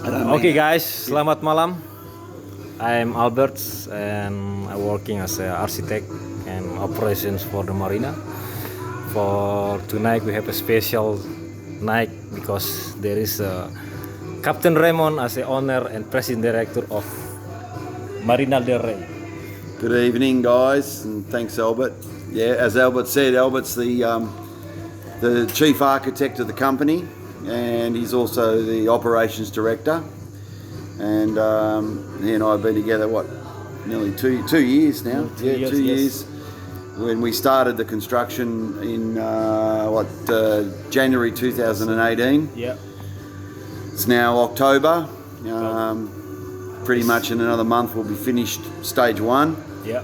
Okay guys, selamat malam. I'm Albert and I'm working as an architect and operations for the Marina. For tonight we have a special night because there is Captain Raymond as the owner and president director of Marina del Rey. Good evening, guys, and thanks, Albert. Yeah, as Albert said, Albert's the chief architect of the company, and he's also the operations director. And he and I have been together, nearly two years now. Two years. When we started the construction in January 2018. Yeah. It's now October. Pretty much in another month we'll be finished stage one. Yeah.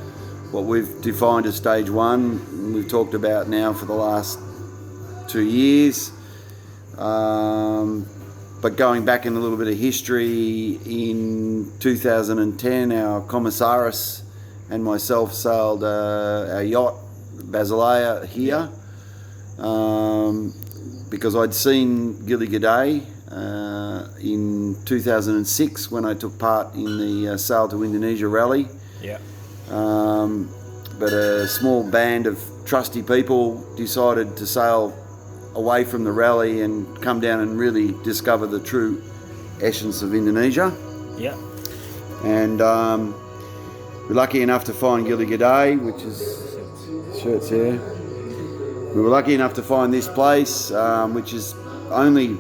What we've defined as stage one, we've talked about now for the last 2 years. But going back in a little bit of history, in 2010 our commissaris and myself sailed our yacht Basilea here, because I'd seen Gili Gede in 2006 when I took part in the Sail to Indonesia rally. Yeah. But a small band of trusty people decided to sail away from the rally and come down and really discover the true essence of Indonesia. Yeah. And we're lucky enough to find Gili Gede, which is shirts here. We were lucky enough to find this place, which is only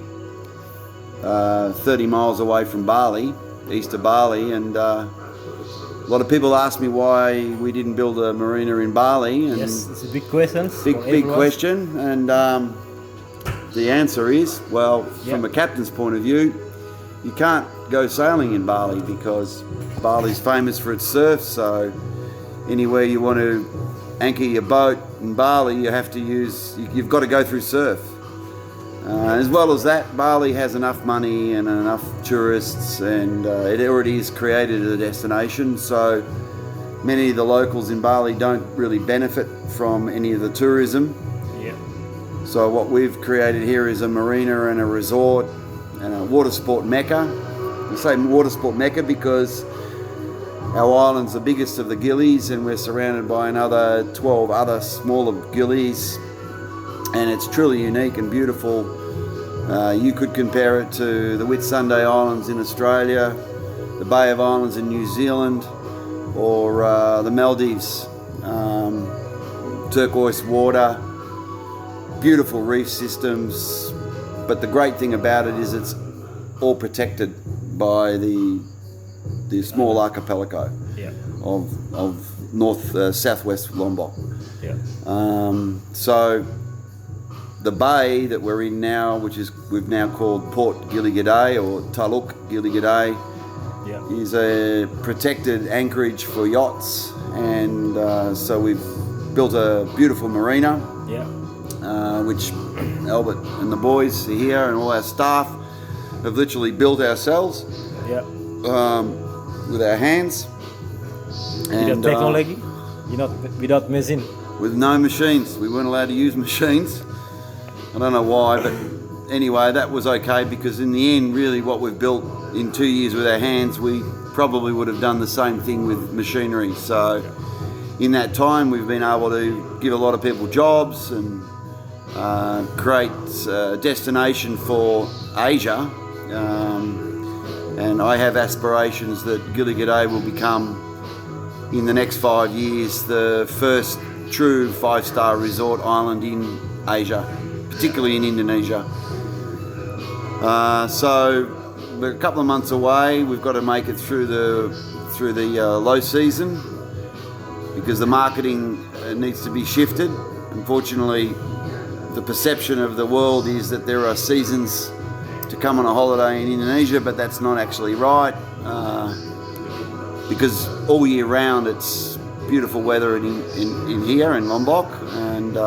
30 miles away from Bali, east of Bali, and a lot of people ask me why we didn't build a marina in Bali. And Yes, it's a big question. big question, and the answer is, well, from a captain's point of view, you can't go sailing in Bali because Bali's famous for its surf. So anywhere you want to anchor your boat in Bali, you've got to go through surf. As well as that, Bali has enough money and enough tourists, and it already has created a destination. So many of the locals in Bali don't really benefit from any of the tourism. Yeah. So what we've created here is a marina and a resort and a water sport mecca. We say water sport mecca because our island's the biggest of the Gilis, and we're surrounded by another 12 other smaller Gilis, and it's truly unique and beautiful. You could compare it to the Whitsunday Islands in Australia, the Bay of Islands in New Zealand, or the Maldives. Turquoise water, beautiful reef systems, but the great thing about it is it's all protected by the small archipelago of southwest Lombok. Yeah. So the bay that we're in now, which we've now called Port Gili Gede or Taluk Gili Gede, is a protected anchorage for yachts, and so we've built a beautiful marina, which Albert and the boys here and all our staff have literally built ourselves with our hands. Without technology, without machine. With no machines. We weren't allowed to use machines. I don't know why, but anyway, that was okay, because in the end, really what we've built in 2 years with our hands, we probably would have done the same thing with machinery. So in that time, we've been able to give a lot of people jobs and create a destination for Asia. And I have aspirations that Gili Gede will become, in the next 5 years, the first true 5-star resort island in Asia, particularly in Indonesia. So we're a couple of months away. We've got to make it through the low season, because the marketing needs to be shifted. Unfortunately, the perception of the world is that there are seasons to come on a holiday in Indonesia, but that's not actually right, because all year round it's beautiful weather in here in Lombok, and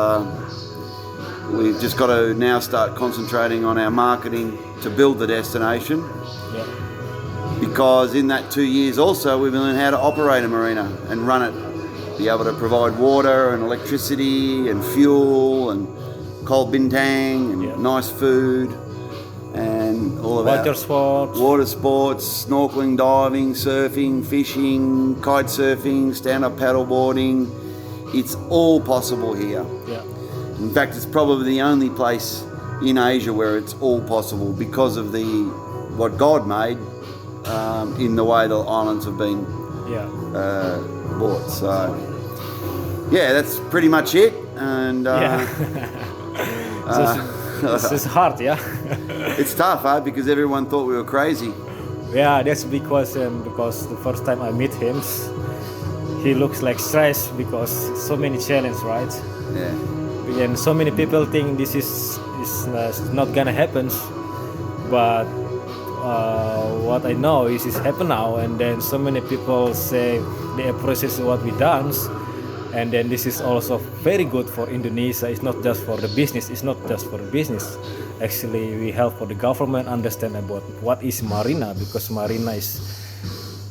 we've just got to now start concentrating on our marketing to build the destination. Because in that 2 years also we've learned how to operate a marina and run it, be able to provide water and electricity and fuel and cold bintang and nice food, and everything, all about Water sports. water sports, snorkeling, diving, surfing, fishing, kite surfing, stand-up paddleboarding. It's all possible here. Yeah. In fact, it's probably the only place in Asia where it's all possible because of what God made in the way the islands have been Yeah. bought. So, yeah, that's pretty much it. And This is hard, yeah. it's tough, because everyone thought we were crazy. Yeah, that's because the first time I meet him, he looks like stressed because so many challenges, right? Yeah. And so many people think this is not gonna happen, but what I know is it's happen now, and then so many people say they appreciate what we done, and then this is also very good for Indonesia. It's not just for the business. It's not just for the business. Actually, we help for the government understand about what is Marina, because Marina is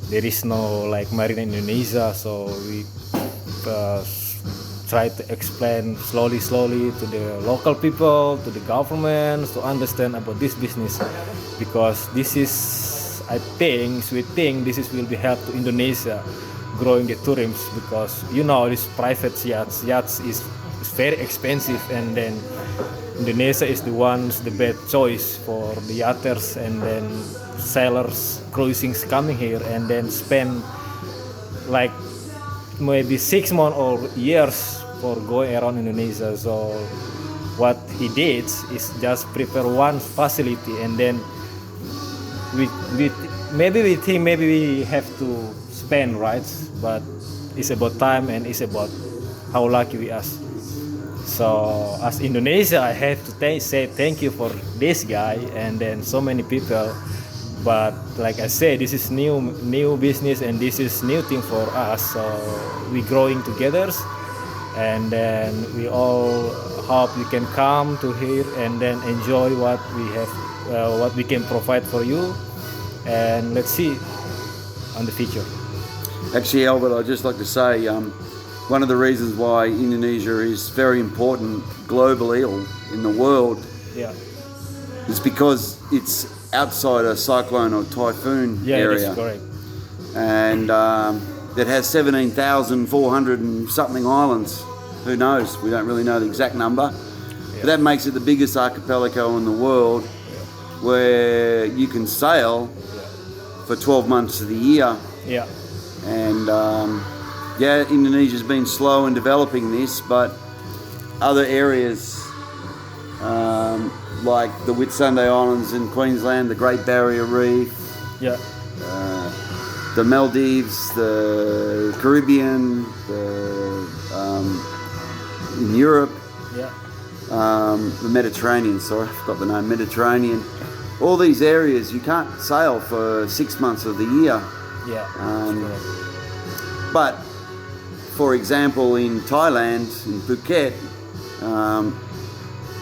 there is no like Marina in Indonesia, so we try to explain slowly to the local people, to the government, to understand about this business, because this is, I think, we think this is will be help to Indonesia growing the tourism, because this private yachts is very expensive, and then Indonesia is the best choice for the yachters and then sailors cruisings coming here and then spend like maybe 6 months or years for going around Indonesia. So what he did is just prepare one facility, and then we think maybe we have to spend, right? But it's about time, and it's about how lucky we are. So as Indonesia, I have to say thank you for this guy and then so many people. But like I said, this is new business, and this is new thing for us. So we growing together, and then we all hope you can come to here and then enjoy what we have, what we can provide for you, and let's see on the future. Actually, Albert, I'd just like to say one of the reasons why Indonesia is very important globally or in the world is because it's outside a cyclone or typhoon area. That's correct. And it has 17,400 and something islands. Who knows? We don't really know the exact number. But that makes it the biggest archipelago in the world where you can sail for 12 months of the year. Yeah. And Indonesia's been slow in developing this, but other areas like the Whitsunday Islands in Queensland, the Great Barrier Reef, the Maldives, the Caribbean, in Europe, the Mediterranean, sorry, I forgot the name, Mediterranean. All these areas, you can't sail for 6 months of the year. But for example, in Thailand, in Phuket,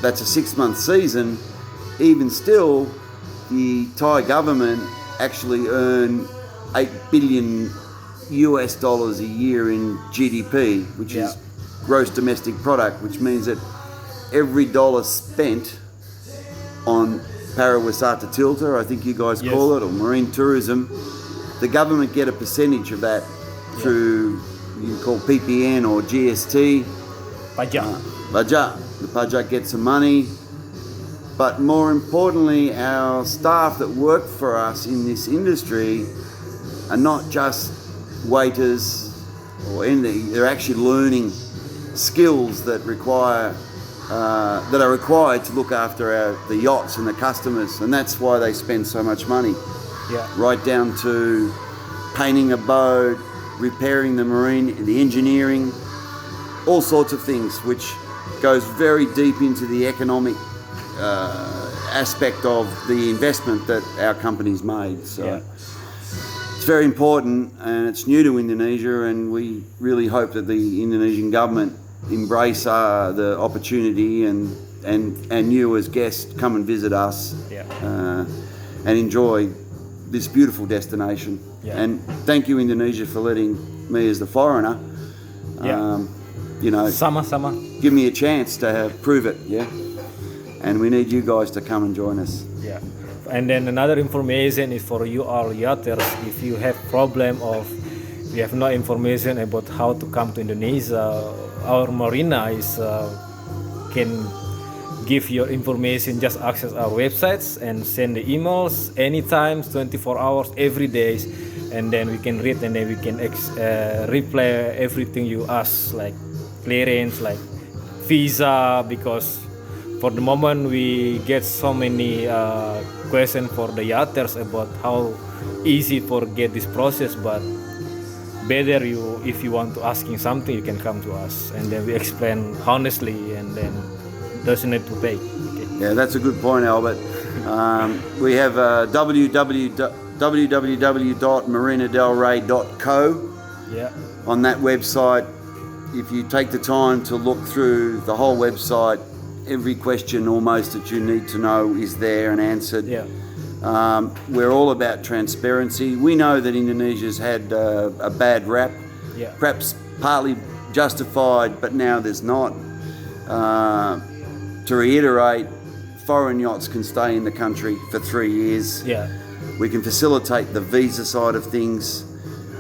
that's a 6-month season. Even still, the Thai government actually earn $8 billion a year in GDP, which is gross domestic product, which means that every dollar spent on Pariwisata Tilta, I think you guys call it, or marine tourism, the government get a percentage of that through, you can call PPN or GST. Pajak. The Pajak gets some money. But more importantly, our staff that work for us in this industry are not just waiters or anything. They're actually learning skills that are required to look after the yachts and the customers, and that's why they spend so much money. Right down to painting a boat, repairing the marine, the engineering, all sorts of things, which goes very deep into the economic aspect of the investment that our company's made. So it's very important, and it's new to Indonesia, and we really hope that the Indonesian government embrace the opportunity and you as guests come and visit us and enjoy this beautiful destination. And thank you, Indonesia, for letting me as the foreigner Sama-sama. give me a chance to prove it. And we need you guys to come and join us. And then another information is for you all yachters. If you have problem of you have no information about how to come to Indonesia, our Marina is can give your information. Just access our websites and send the emails anytime, 24 hours, every day, and then we can read and then we can reply everything you ask, like clearance, like visa, because for the moment we get so many questions for the yachters about how easy for get this process, but better you if you want to asking something you can come to us and then we explain honestly and then doesn't need to pay. Okay. Yeah, that's a good point, Albert. We have www.marinadelrey.co. Yeah. On that website, if you take the time to look through the whole website, every question almost that you need to know is there and answered. Yeah. We're all about transparency. We know that Indonesia's had a bad rap, Yeah. perhaps partly justified, but now there's not. To reiterate, foreign yachts can stay in the country for 3 years. Yeah. We can facilitate the visa side of things.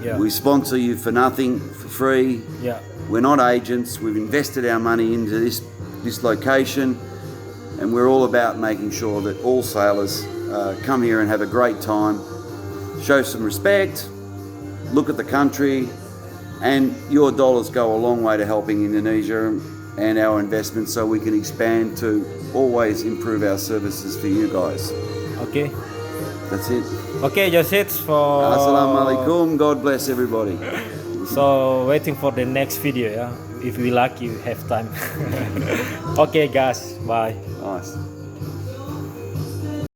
Yeah. We sponsor you for nothing, for free. Yeah. We're not agents. We've invested our money into this location, and we're all about making sure that all sailors come here and have a great time, show some respect, look at the country, and your dollars go a long way to helping Indonesia and our investments, so we can expand to always improve our services for you guys. Okay. That's it. Okay, just it for. Assalamualaikum. God bless everybody. So waiting for the next video, yeah. If we lucky, have time. Okay, guys. Bye. Nice.